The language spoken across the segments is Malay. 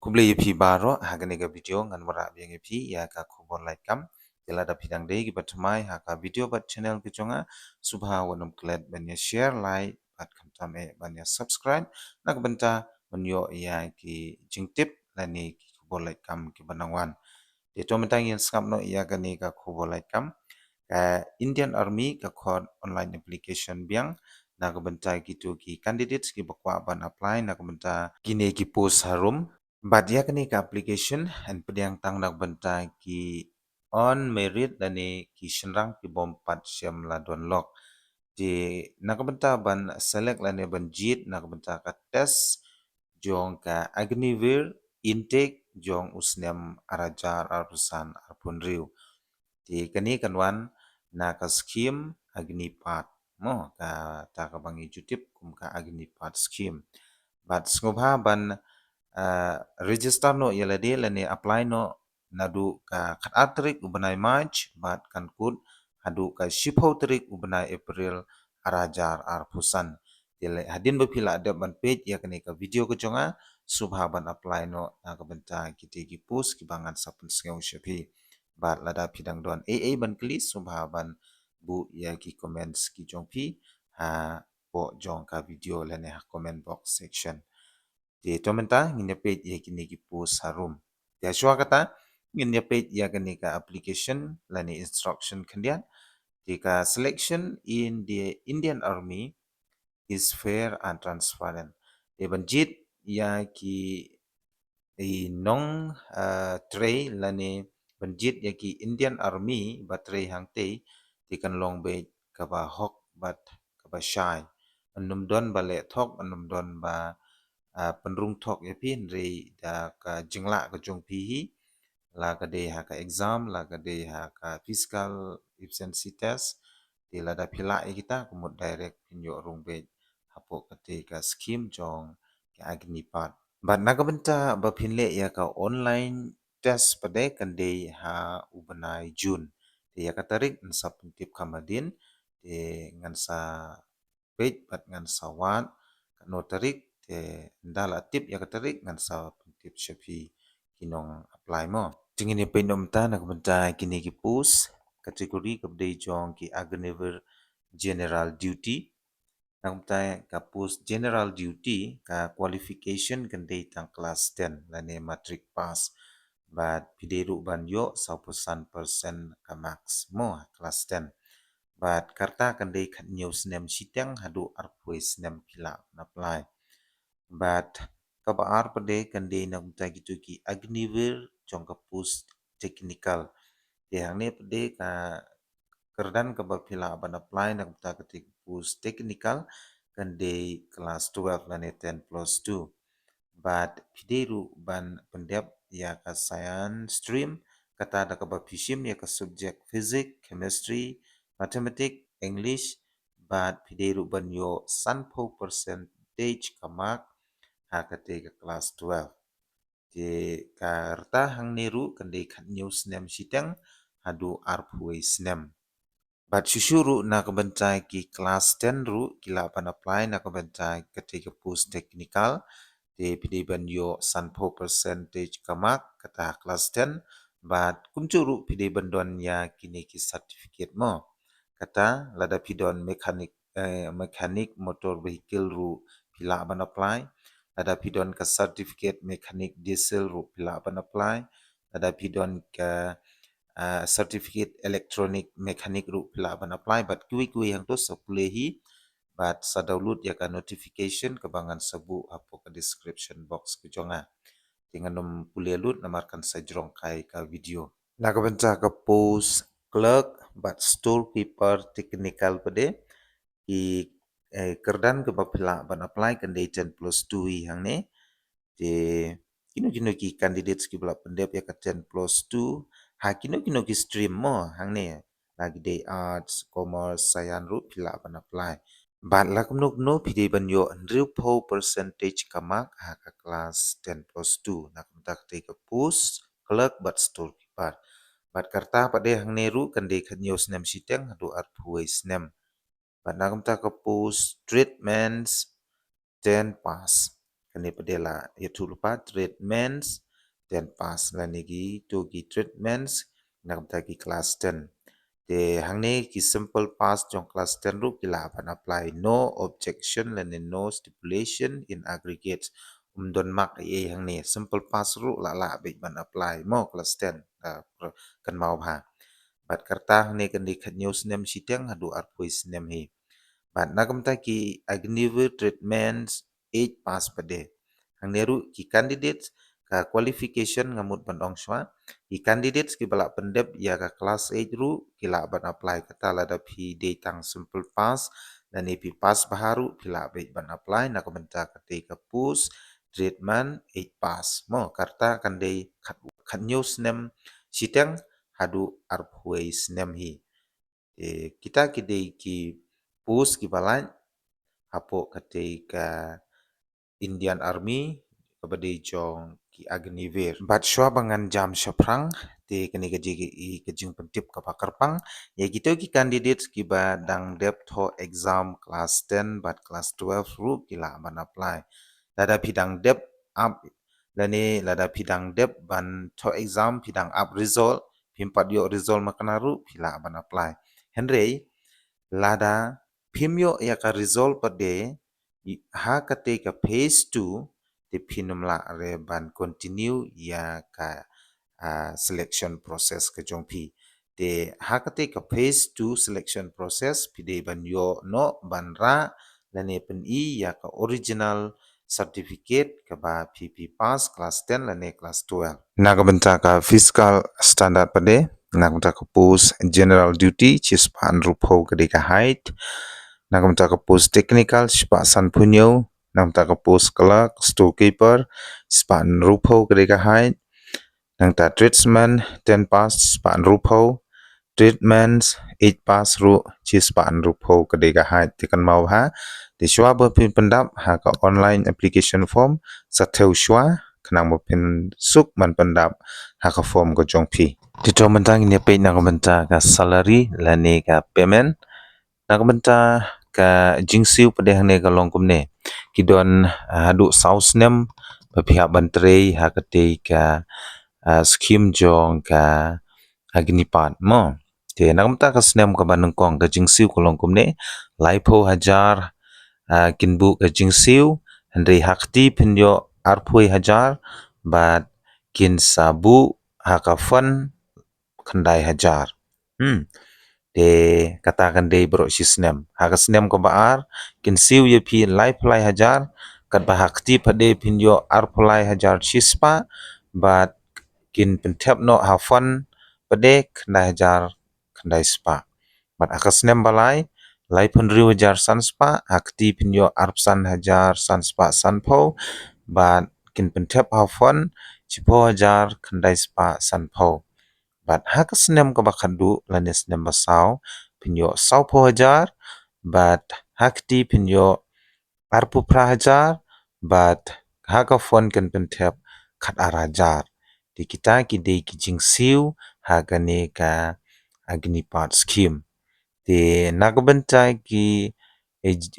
Kublai pi baro hagani ga video ngan wara biang pi ya ka khobor like kam jela da pidang dei gi batmai ha ka video bat channel ki chonga subha wanam klet banya share like bat kam tame banya subscribe nak benta menyo ya ki jingtip lani ki khobor like kam ki banangwan de to mentang yen skap no ya gani ka khobor like kam ka Indian Army ka khod online application biang nak benta gitu ki candidates ki bakwa ban apply nak benta kini ki post harum Badia kani ka application and pediang tang nak benta ki on merit dani ki shenrang ki bompat syam la don lok di nak benta ban select lani ban jit nak benta ka test jong ka agnivir intake jong usnem arajar arusan arpun riu di kani kanwan na ka scheme agnipat mo ka ta ka bangi jutip kum ka agnipat scheme bat ngobha ban register no yelade lane apply no nadu ka khat tarik ubanai March bat kan kut hadu ka shipho tarik ubanai April arajar arpusan yele hadin bapila ada ban page ya kani ka video ko jonga subha ban apply no na ka benta kiti ki post ki bangan sapun sengau shapi bat lada pidang don ban klis subha ban bu ya ki comments ki jongpi ha po jong ka video lane ha comment box section di tomenta nginya page ya kini ki post harum ya shwa kata nginya page ya kini ka application lani instruction kendian di ka selection in the Indian Army is fair and transparent di banjit ya ki nong tray lani banjit ya ki Indian Army batray hangte di kan long be ka ba hok bat ka ba shai anum don ba le thok anum don ba penrung thok ya pin re da ka jingla ka jong pi hi la ka de ha ka exam la ka de ha ka physical efficiency test di la da phila kita kumut direct pinyo rung be hapo ka te ka scheme jong ka agni pat bat na ka benta ba pinle ya ka online test pade kan de ha ubanai June de ya ka tarik nsap tip kamadin de ngansa page bat ngansa wat no tarik te ndala tip ya katarik ngan sa tip shapi kinong apply mo tingin ni pinom ta nak benta kini ki post kategori kabde jong ki agnever general duty nak benta ka post general duty ka qualification kan de tang class 10 lane matric pass but pideru ban yo 100% ka max mo class 10 but karta kan de khat news nem sitang hadu arpwes nem pila apply but kabaar pade kande nak ta gitu ki agnivir jong ka post technical yang ne pade ka kerdan ka bapila ban apply nak ta ka post technical kande class 12 lane 10 plus 2 but pideru ban pendep ya ka science stream kata da ka bapishim ya ka subject physics chemistry mathematics english but pideru ban yo sanpo percentage ka mark hakate ke kelas 12 di karta hang neru kende khat news nem sitang hadu arpui snem bat shuru na kebentai ki kelas 10 ru kila pan apply na kebentai ketika post technical di pidi ban yo sanpo percentage kamak kata kelas 10 bat kumcuru pidi bandon ya kini ki certificate mo kata lada pidon mekanik motor vehicle ru pila ban apply ada pidon ke certificate mekanik diesel ru pila ban apply ada pidon ke certificate electronic mekanik ru pila ban apply but kui yang tu sepulehi but sadaulut ya ka notification kebangan sebu apa ke description box ke jonga dengan nom pulelut namarkan sajrong kai ka video nak benta ke post clerk but storekeeper technical pede i kerdan ke bapila ban apply kan day 10 plus 2 yang ne de kino ki candidates ki bala pendep ya ka 10 plus 2 ha kino ki stream mo hang ne lagi day arts commerce science ru pila ban apply bat la kumno no pide ban yo andrew po percentage kamak ha ka class 10 plus 2 nak tak te ka post clerk but storekeeper bat karta pade hang ne ru kan day kan yo snem siteng hadu art huai snem bat nak ta ka post treatments 10 pass kani padela yaitu lupa treatments dan pas lagi tu ki treatments nak bagi kelas 10 de hangne ki simple past jong class 10 ru kila apan apply no objection and no stipulation in aggregate don mak ye hangne simple past ru la be ban apply mo class 10 kan mau ha bat karta hangne kan di news nem siteng hadu arpois nem hi bat nagam ta ki agniver treatments 8 pass pade hangne ru ki candidates ka qualification ngamut ban ong shwa i candidates ki balak pendep ya ka class 8 ru kila ban apply kata lada phi de tang simple pass dan pi pass baharu kila be ban apply nak benta kate ka push treatment 8 pass mo karta kan de khat news nem siteng hadu arphuais nem hi kita kide ki push ki balai hapo kate ka Indian Army kabade jong ki agniver bat shwa bangan jam shaprang te kani gaji i kajing pentip ka pakarpang ya gitu ki candidates ki ba dang dep tho exam class 10 bat class 12 ru kila ban apply lada pidang dep up lani lada pidang dep ban tho exam pidang up result pimpat yo result makanaru kila ban apply henry lada pimyo ya ka result pade ha kate ka phase 2 di pinumla re ban continue ya ka selection process ke jongpi de ha kate ka phase 2 selection process pide ban yo no ban ra lane pen I ya ka original certificate ka ba PP pass class 10 lane class 12 naga benta ka fiscal standard pade naga benta ka post general duty chispan rupo ka de ka height naga benta ka post technical spa san punyo nam ta ka post clerk storekeeper span rupo kedeka height nang ta tradesman 10 pass span rupo treatments 8 pass ru chi span rupo kedeka height tekan mau ha di shwa bo pin pendap ha ka online application form sa theu shwa khnang mo pin suk man pendap ha ka form ko jongpi ti to mentang ni pe na menta ka salary la ne ka payment na menta ka jingsiu pada hane ka longkum ne kidon hadu saus nem pihak bantrei hakate ka skim jong ka agnipat mo te nak mta ka snem ka banung kong ka jingsiu ko longkum ne laipo hajar kinbu ka jingsiu handai hakti pinyo arpui hajar bat kin sabu haka fun khandai hajar de katakan de bro sisnem haka snem ko baar kin siu ye pi lai plai hajar kat bahakti pade pinyo arpulai hajar chispa bat kin pentep no hafan pade khandai hajar khandai spa bat haka snem balai lai penri hajar sanspa akti pinyo arpsan hajar sanspa sanpo bat kin pentep hafan cipo hajar khandai spa sanpo bat haka snem ko bakadu lanes nem basau pinyo saupo hajar bat hakti pinyo arpu prahajar bat haka fon kan pentep khat arajar di kita ki de ki jingsiu haga ne ka agnipat scheme de nagbentai ki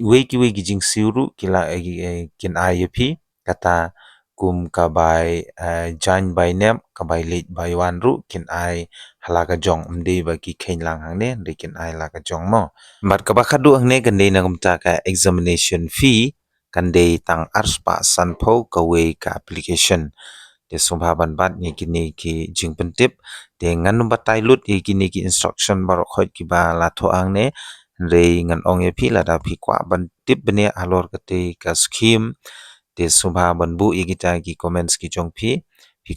weki jingsiu ru kila kin IAP kata kum kabai jan by nem kabai late by one ru kin ai halaga jong mde bagi kain lang hang ne de kin ai laga jong mo mat kabakadu hang ne kan de nagam ta ka examination fee kan de tang arspa sanpho kawe ka application de sumbhaban bat ni kini ki jing pentip de ngan batai lut ni kini ki instruction barok khot ki ba la tho ang ne re ngan ong ye phi la da phi kwa ban tip bene alor kate ka scheme de subha ban bu igita ki comments ki jong phi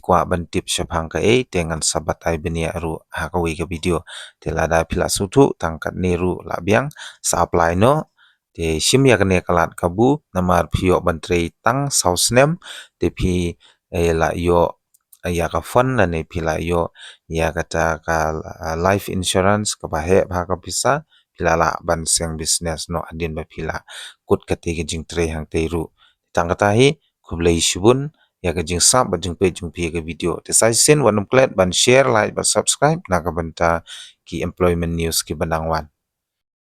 kwa ban tip shaphang ka e tengan sabat ai benia ru ha ka wi ka video te la da phila su thu tangkat ne ru la biang sa apply no te shim ya ne kalat kabu namar phio ban trei tang sausnem te phi la yo ya ka fun na ne phila yo ya kata ka life insurance ka ba he ba ka pisa phila la ban seng business no adin ba phila kut ka te jing trei hang te ru tang kata hi kublai shibun ya ka jing sap ba jing pe jing pi ka video te sai sin wanum klet ban share like ban subscribe na ka banta ki employment news ki banang wan